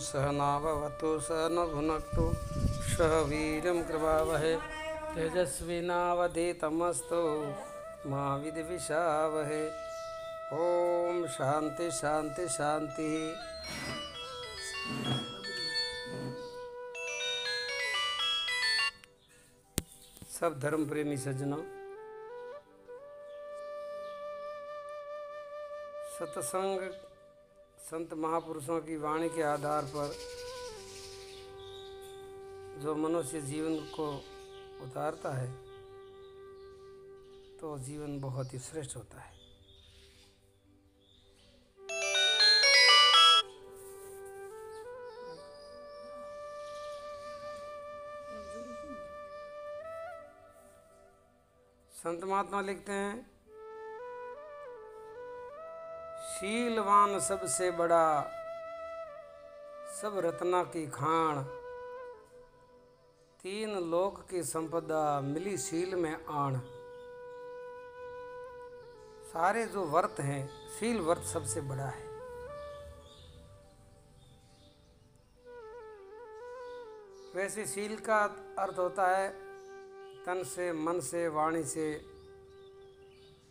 सहनावतु सहनौ भुनक्तु सह वीर्यं कृपावहै तेजस्विनावधीतमस्तु मा विद्विषावहै। ओम शांति शांति शांति। सब धर्म प्रेमी सज्जनों, सत्संग संत महापुरुषों की वाणी के आधार पर जो मनुष्य जीवन को उतारता है तो जीवन बहुत ही श्रेष्ठ होता है। संत महात्मा लिखते हैं, शीलवान सबसे बड़ा, सब रत्ना की खान, तीन लोक की संपदा मिली शील में आण। सारे जो व्रत हैं, शील व्रत सबसे बड़ा है। वैसे शील का अर्थ होता है तन से, मन से, वाणी से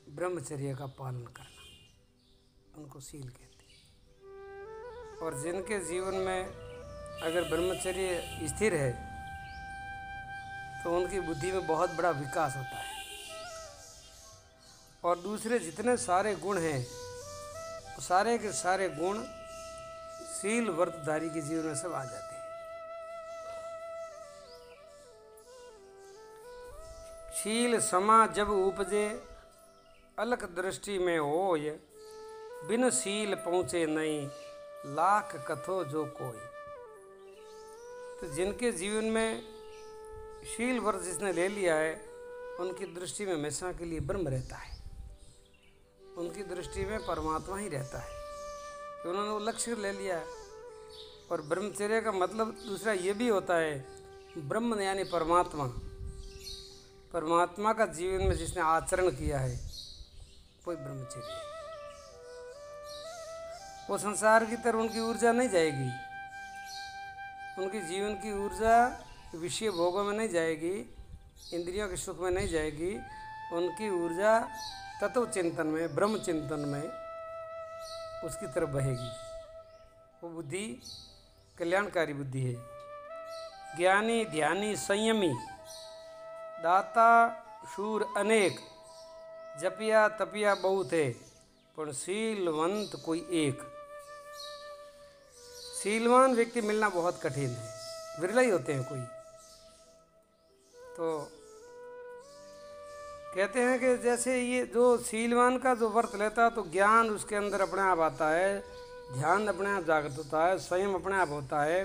ब्रह्मचर्य का पालन करना, उनको शील कहते हैं। और जिनके जीवन में अगर ब्रह्मचर्य स्थिर है तो उनकी बुद्धि में बहुत बड़ा विकास होता है और दूसरे जितने सारे गुण हैं सारे के सारे गुण शील व्रतधारी के जीवन में सब आ जाते हैं। शील समा जब उपजे, अलख दृष्टि में होय, बिन शील पहुँचे नहीं, लाख कथो जो कोई। तो जिनके जीवन में शील व्रत जिसने ले लिया है उनकी दृष्टि में हमेशा के लिए ब्रह्म रहता है, उनकी दृष्टि में परमात्मा ही रहता है कि उन्होंने वो लक्ष्य ले लिया है। और ब्रह्मचर्य का मतलब दूसरा ये भी होता है, ब्रह्म यानी परमात्मा, परमात्मा का जीवन में जिसने आचरण किया है वही ब्रह्मचर्य है। वो संसार की तरफ उनकी ऊर्जा नहीं जाएगी, उनकी जीवन की ऊर्जा विषय भोगों में नहीं जाएगी, इंद्रियों के सुख में नहीं जाएगी, उनकी ऊर्जा तत्व चिंतन में, ब्रह्म चिंतन में उसकी तरफ बहेगी। वो बुद्धि कल्याणकारी बुद्धि है। ज्ञानी ध्यानी संयमी, दाता शूर अनेक, जपिया तपिया बहुत है, पर शीलवंत कोई एक। शीलवान व्यक्ति मिलना बहुत कठिन है, विरला ही होते हैं कोई। तो कहते हैं कि जैसे ये जो शीलवान का जो व्रत लेता है तो ज्ञान उसके अंदर अपने आप आता है, ध्यान अपने आप जागृत होता है, संयम अपने आप होता है,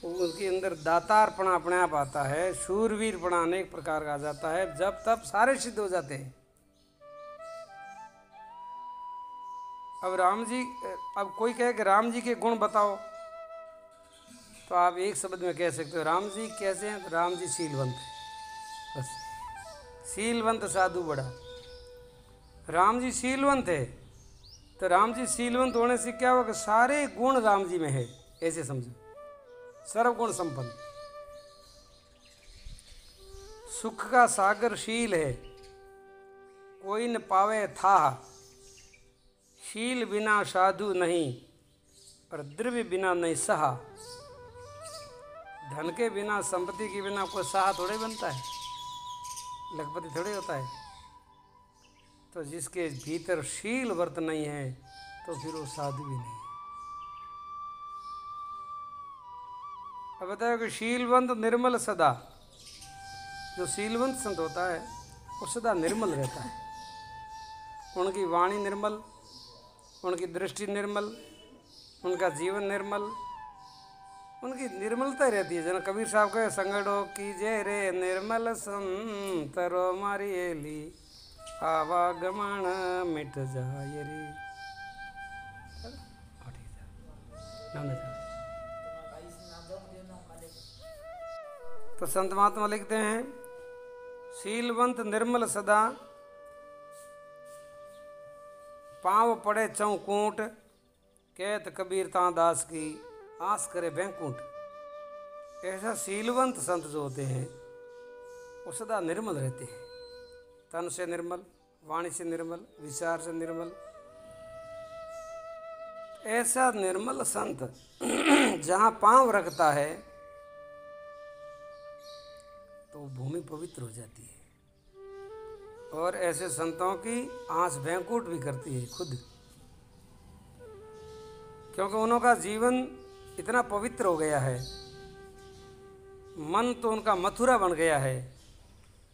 उनके अंदर दातारपना अपने आप आता है, शूरवीरपना अनेक प्रकार का आ जाता है, जब तब सारे सिद्ध हो जाते हैं। अब कोई कहे कि राम जी के गुण बताओ तो आप एक शब्द में कह सकते हो राम जी कैसे हैं? तो राम जी शीलवंत है, बस। शीलवंत साधु बड़ा, राम जी शीलवंत है। तो राम जी शीलवंत होने से क्या होगा? सारे गुण राम जी में है, ऐसे समझो, सर्वगुण संपन्न। सुख का सागर शील है, कोई न पावे था, शील बिना साधु नहीं, और द्रव्य बिना नहीं सहा। धन के बिना, संपत्ति के बिना कोई सहा थोड़े बनता है, लखपति थोड़े होता है। तो जिसके भीतर शील व्रत नहीं है तो फिर वो साधु भी नहीं है। अब बताया कि शीलवंत निर्मल सदा, जो शीलवंत संत होता है वो सदा निर्मल रहता है। उनकी वाणी निर्मल, उनकी दृष्टि निर्मल, उनका जीवन निर्मल, उनकी निर्मलता रहती है। जना कबीर साहब कहे, संगड़ो की जय रे निर्मल संतरो मारी एली, आवागमन मिट जाए रे। तो संत महात्मा लिखते हैं, शीलवंत निर्मल सदा, पाँव पड़े चौकूट, कहत कबीर ता दास की, आस करे बैंकुंठ। ऐसा शीलवंत संत जो होते हैं वो सदा निर्मल रहते हैं, तन से निर्मल, वाणी से निर्मल, विचार से निर्मल। ऐसा निर्मल संत जहाँ पांव रखता है तो भूमि पवित्र हो जाती है, और ऐसे संतों की आंच बैंकुट भी करती है खुद, क्योंकि उनका जीवन इतना पवित्र हो गया है। मन तो उनका मथुरा बन गया है,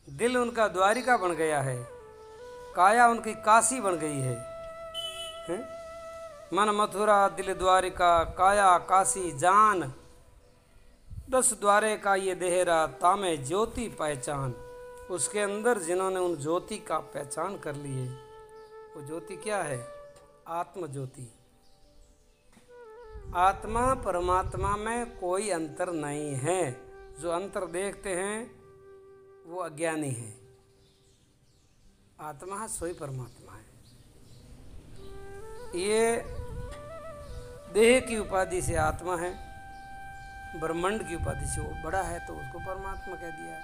दिल उनका द्वारिका बन गया है, काया उनकी काशी बन गई है, हैं? मन मथुरा, दिल द्वारिका, काया काशी जान, 10 द्वारे का ये देहरा, तामे ज्योति पहचान। उसके अंदर जिन्होंने उन ज्योति का पहचान कर ली है, वो ज्योति क्या है? आत्म ज्योति। आत्मा परमात्मा में कोई अंतर नहीं है। जो अंतर देखते हैं वो अज्ञानी है। आत्मा सोई परमात्मा है। ये देह की उपाधि से आत्मा है, ब्रह्मांड की उपाधि से वो बड़ा है तो उसको परमात्मा कह दिया,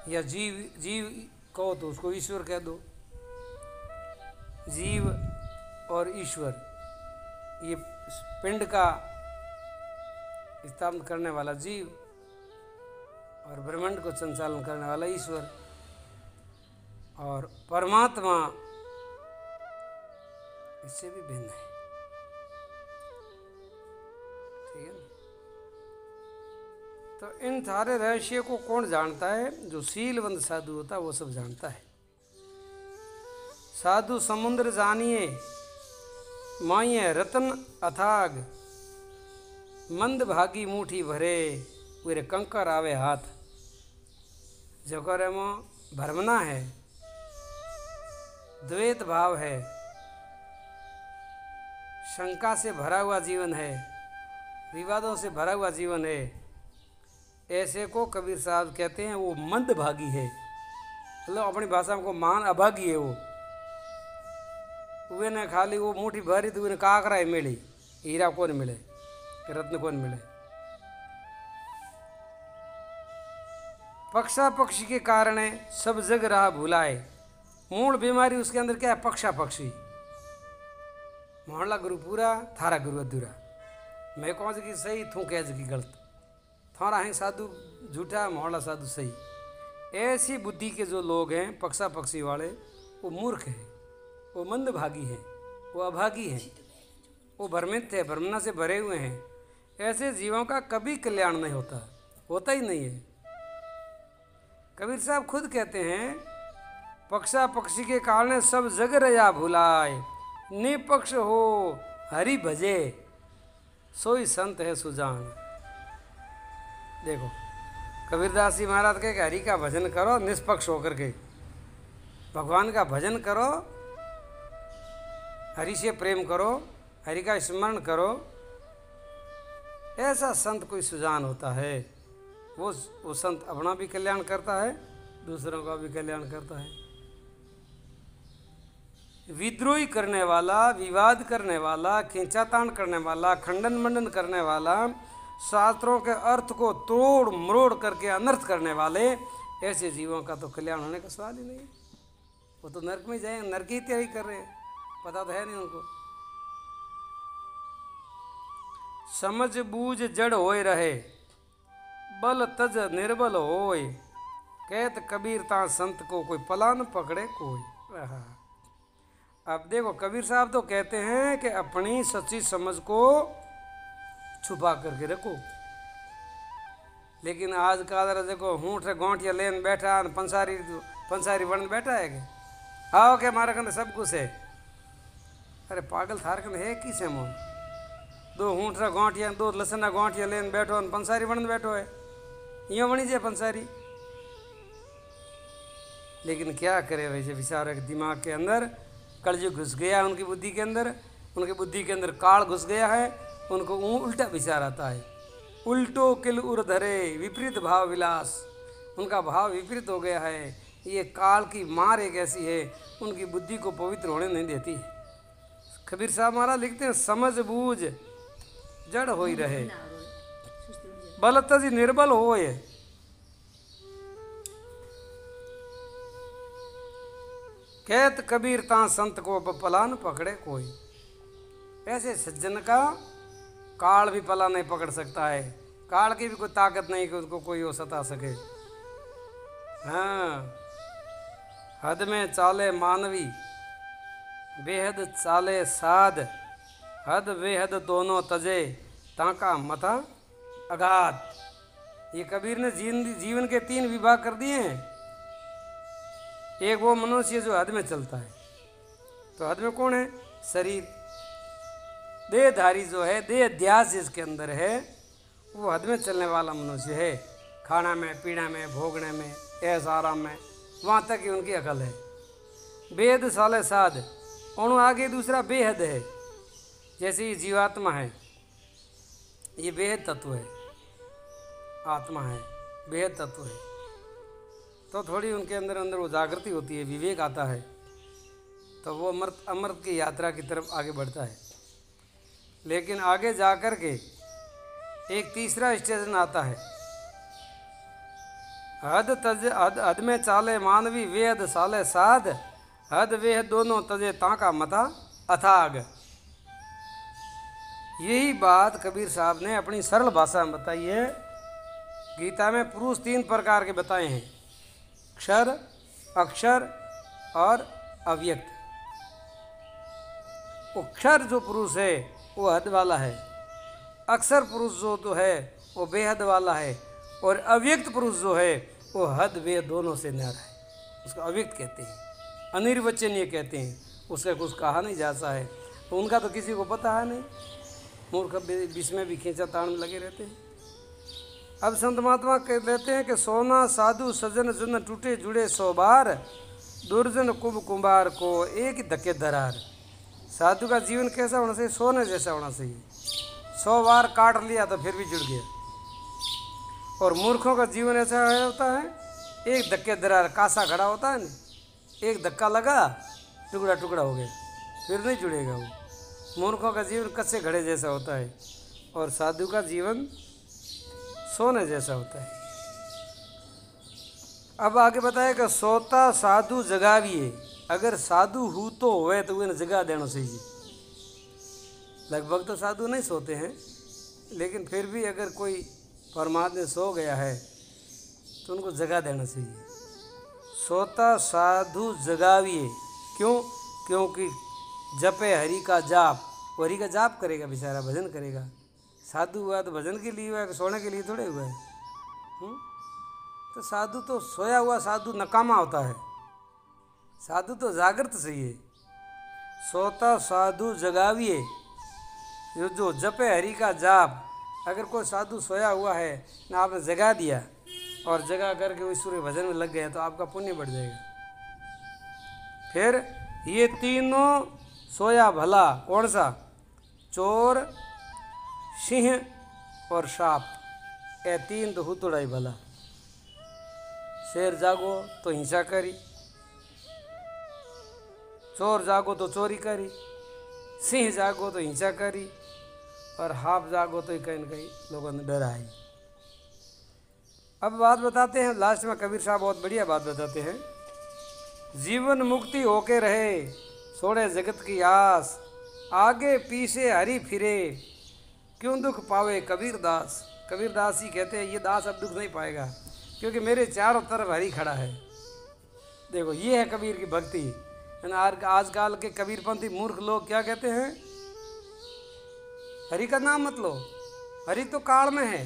या जीव कहो तो उसको ईश्वर कह दो। जीव और ईश्वर, ये पिंड का स्थापन करने वाला जीव और ब्रह्मांड को संचालन करने वाला ईश्वर, और परमात्मा इससे भी भिन्न है। ठीक है ना? तो इन सारे रहस्य को कौन जानता है? जो शीलवंत साधु होता है वो सब जानता है। साधु समुद्र जानिए, माइए रतन अथाग, मंद भागी मुठी भरे, पूरे कंकर आवे हाथ। जगोरे में भरमना है, द्वैत भाव है, शंका से भरा हुआ जीवन है, विवादों से भरा हुआ जीवन है, ऐसे को कबीर साहब कहते हैं वो मंद भागी है। मतलब अपनी भाषा में को मान अभागी है। वो ने खाली वो मुठी भरी तो काकरा ही मिली, हीरा कौन मिले, रत्न कौन मिले। पक्षा पक्षी के कारण सब जग रहा भुलाए। मूल बीमारी उसके अंदर क्या है? पक्षा पक्षी। मोहल्ला गुरु पूरा, थारा गुरु अधूरा। मैं कौन सी सही, थू कह की गलत, थारा है साधु झूठा, मोहल्ला साधु सही। ऐसी बुद्धि के जो लोग हैं पक्षा पक्षी वाले, वो मूर्ख हैं, वो मंद भागी हैं, वो अभागी हैं, वो भ्रमित है, भ्रमना से भरे हुए हैं। ऐसे जीवों का कभी कल्याण नहीं होता, होता ही नहीं है। कबीर साहब खुद कहते हैं, पक्षा पक्षी के कारण सब जग रया भुलाए, निपक्ष हो हरि भजे, सोई संत है सुजान। देखो कबीरदास जी महाराज कहे कि हरि का भजन करो निष्पक्ष होकर के, भगवान का भजन करो, हरि से प्रेम करो, हरि का स्मरण करो। ऐसा संत कोई सुजान होता है। वो संत अपना भी कल्याण करता है, दूसरों का भी कल्याण करता है। विद्रोही करने वाला, विवाद करने वाला, खींचातान करने वाला, खंडन मंडन करने वाला, शास्त्रों के अर्थ को तोड़ मरोड़ करके अनर्थ करने वाले, ऐसे जीवों का तो कल्याण होने का सवाल ही नहीं है। वो तो नरक में जाएंगे, नरक की तैयारी कर रहे हैं, पता तो है नहीं उनको। समझ बूझ जड़ होए रहे, बल तज निर्बल होए, कहत कबीर ता संत को कोई पलान पकड़े कोई। अब देखो कबीर साहब तो कहते हैं कि अपनी सच्ची समझ को छुपा करके रखो, लेकिन आज का देखो हूठ गोंठिया लेन बैठा, पंसारी बन बैठा है कि आओ के मारा कने सब कुछ है। अरे पागल थार कने है किसे मोन, 2 हूठरा गोंठिया 2 लसना गोंठिया लेन बैठो, पंसारी बन बैठो है, यूँ बनी जाए पंसारी। लेकिन क्या करे वैसे बेचारे के दिमाग के अंदर कलयुग घुस गया, उनकी बुद्धि के अंदर, उनकी बुद्धि के अंदर काल घुस गया है, उनको उल्टा विचार आता है। उल्टो किल उर धरे विपरीत भाव विलास, उनका भाव विपरीत हो गया है। ये काल की मार एक ऐसी है, उनकी बुद्धि को पवित्र होने नहीं देती। कबीर साहब महाराज लिखते हैं, समझ बूझ जड़ होई रहे, बल तजी निर्बल होए। कहत कबीर ता संत को पलान पकड़े कोई। ऐसे सज्जन का काल भी पला नहीं पकड़ सकता है, काल की भी कोई ताकत नहीं कि उसको कोई वो सता सके। हाँ, हद में चाले मानवी, बेहद चाले साध, हद बेहद दोनों तजे, ताका मता अगाध। ये कबीर ने जीवन के 3 विभाग कर दिए हैं। एक वो मनुष्य जो हद में चलता है, तो हद में कौन है? शरीर, देहधारी जो है, देह अध्यास जिसके अंदर है, वो हद में चलने वाला मनुष्य है। खाना में, पीने में, भोगने में, ऐश आराम में, वहाँ तक ही उनकी अकल है। बेहद साले साध, और आगे दूसरा बेहद है। जैसे ये जीवात्मा है, ये बेहद तत्व है, आत्मा है, बेहद तत्व है। तो थोड़ी उनके अंदर वो जागृति होती है, विवेक आता है, तो वो अमृत की यात्रा की तरफ आगे बढ़ता है। लेकिन आगे जाकर के एक तीसरा स्टेशन आता है। हद में चाले मानवी, वेद साले साध, हद वेह दोनों तजे, ताका मता अथाग। यही बात कबीर साहब ने अपनी सरल भाषा में बताई है। गीता में पुरुष 3 प्रकार के बताए हैं, क्षर, अक्षर और अव्यक्त। वो क्षर जो पुरुष है वो हद वाला है, अक्षर पुरुष जो तो है वो बेहद वाला है, और अव्यक्त पुरुष जो है वो हद वे दोनों से न्यारा है। उसको अव्यक्त कहते हैं, अनिर्वचनीय कहते हैं, उसका कुछ कहा नहीं जाता है। तो उनका तो किसी को पता है नहीं, मूर्ख बीच में भी खींचा ताण में लगे रहते हैं। अब संत महात्मा कह देते हैं कि सोना साधु सजन जन टूटे जुड़े 100 बार, दुर्जन कुंभ कुंभार को एक ही धक्के दरार। साधु का जीवन कैसा होना चाहिए? सोने जैसा होना चाहिए। 100 बार काट लिया तो फिर भी जुड़ गया। और मूर्खों का जीवन ऐसा होता है, एक धक्के दरार, कासा खड़ा होता है ना, एक धक्का लगा टुकड़ा टुकड़ा हो गया, फिर नहीं जुड़ेगा वो। मूर्खों का जीवन कच्चे घड़े जैसा होता है, और साधु का जीवन सोने जैसा होता है। अब आगे बताया कि सोता साधु जगाविए। अगर साधु हु तो हुए तो उन्हें जगा देना चाहिए। लगभग तो साधु नहीं सोते हैं, लेकिन फिर भी अगर कोई परमात्मा सो गया है तो उनको जगा देना चाहिए। सोता साधु जगाविए। क्यों? क्योंकि जपे हरि का जाप, वो हरि का जाप करेगा बेचारा, भजन करेगा। साधु हुआ तो भजन के लिए हुआ है, सोने के लिए थोड़े हुआ है। तो साधु तो सोया हुआ साधु नकामा होता है, साधु तो जागृत चाहिए। सोता साधु जगाविए, जो जपे हरि का जाप। अगर कोई साधु सोया हुआ है ना, आपने जगा दिया और जगा करके वो ईश्वरीय भजन में लग गया, तो आपका पुण्य बढ़ जाएगा। फिर ये तीनों सोया भला, कौन सा? चोर, सिंह और सांप, ये 3 तो हुतुड़ा ही भला। शेर जागो तो हिंसा करी, चोर जागो तो चोरी करी, सिंह जागो तो हिंसा करी, और हाफ जागो तो कहीं न कहीं लोगों ने डराई। अब बात बताते हैं लास्ट में, कबीर साहब बहुत बढ़िया बात बताते हैं। जीवन मुक्ति होके रहे, छोड़े जगत की आस, आगे पीछे हरि फिरे, क्यों दुख पावे कबीर दास। कबीर दास ही कहते हैं ये दास अब दुख नहीं पाएगा, क्योंकि मेरे चारों तरफ हरि खड़ा है। देखो ये है कबीर की भक्ति। आजकल के कबीरपंथी मूर्ख लोग क्या कहते हैं? हरि का नाम मत लो, हरि तो काल में है,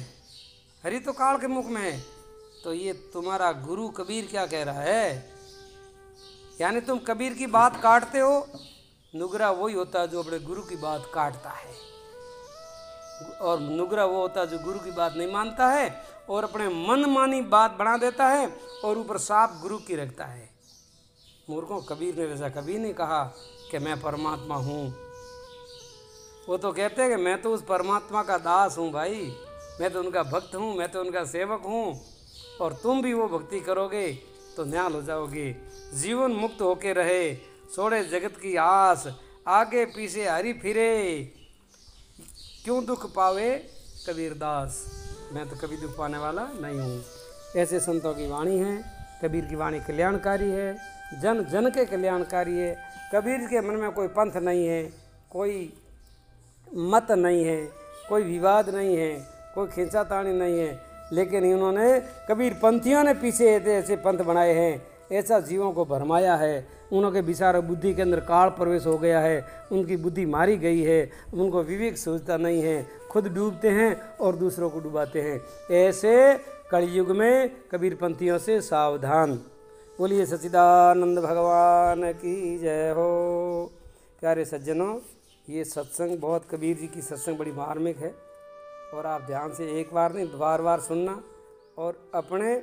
हरि तो काल के मुख में है। तो ये तुम्हारा गुरु कबीर क्या कह रहा है? यानी तुम कबीर की बात काटते हो। नुगरा वही होता है जो अपने गुरु की बात काटता है, और नुगरा वो होता है जो गुरु की बात नहीं मानता है और अपने मन मानी बात बना देता है और ऊपर साफ गुरु की रखता है। मूर्खों, कबीर ने वैसा कभी नहीं कहा कि मैं परमात्मा हूँ। वो तो कहते हैं कि मैं तो उस परमात्मा का दास हूँ भाई, मैं तो उनका भक्त हूँ, मैं तो उनका सेवक हूँ, और तुम भी वो भक्ति करोगे तो न्याल हो जाओगे। जीवन मुक्त होके रहे, छोड़े जगत की आस, आगे पीछे हरि फिरे। क्यों दुख पावे कबीरदास, मैं तो कभी दुख पाने वाला नहीं हूँ। ऐसे संतों की वाणी है। कबीर की वाणी कल्याणकारी है, जन जन के कल्याणकारी है। कबीर के मन में कोई पंथ नहीं है, कोई मत नहीं है, कोई विवाद नहीं है, कोई खींचातानी नहीं है, लेकिन इन्होंने कबीर पंथियों ने पीछे ऐसे पंथ बनाए हैं, ऐसा जीवों को भरमाया है। उनके विचार बुद्धि के अंदर काल प्रवेश हो गया है, उनकी बुद्धि मारी गई है, उनको विवेक सोचता नहीं है, खुद डूबते हैं और दूसरों को डुबाते हैं। ऐसे कलयुग में कबीर पंथियों से सावधान। बोलिए सच्चिदानंद भगवान की जय हो। प्यारे सज्जनों, ये सत्संग बहुत, कबीर जी की सत्संग बड़ी मार्मिक है और आप ध्यान से एक बार नहीं बार बार सुनना और अपने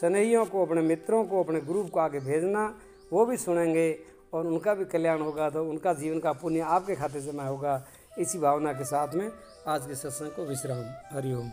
स्नेहियों को, अपने मित्रों को, अपने ग्रुप को आगे भेजना, वो भी सुनेंगे और उनका भी कल्याण होगा, तो उनका जीवन का पुण्य आपके खाते जमा होगा। इसी भावना के साथ में आज के सत्संग को विश्राम। हरि ओम।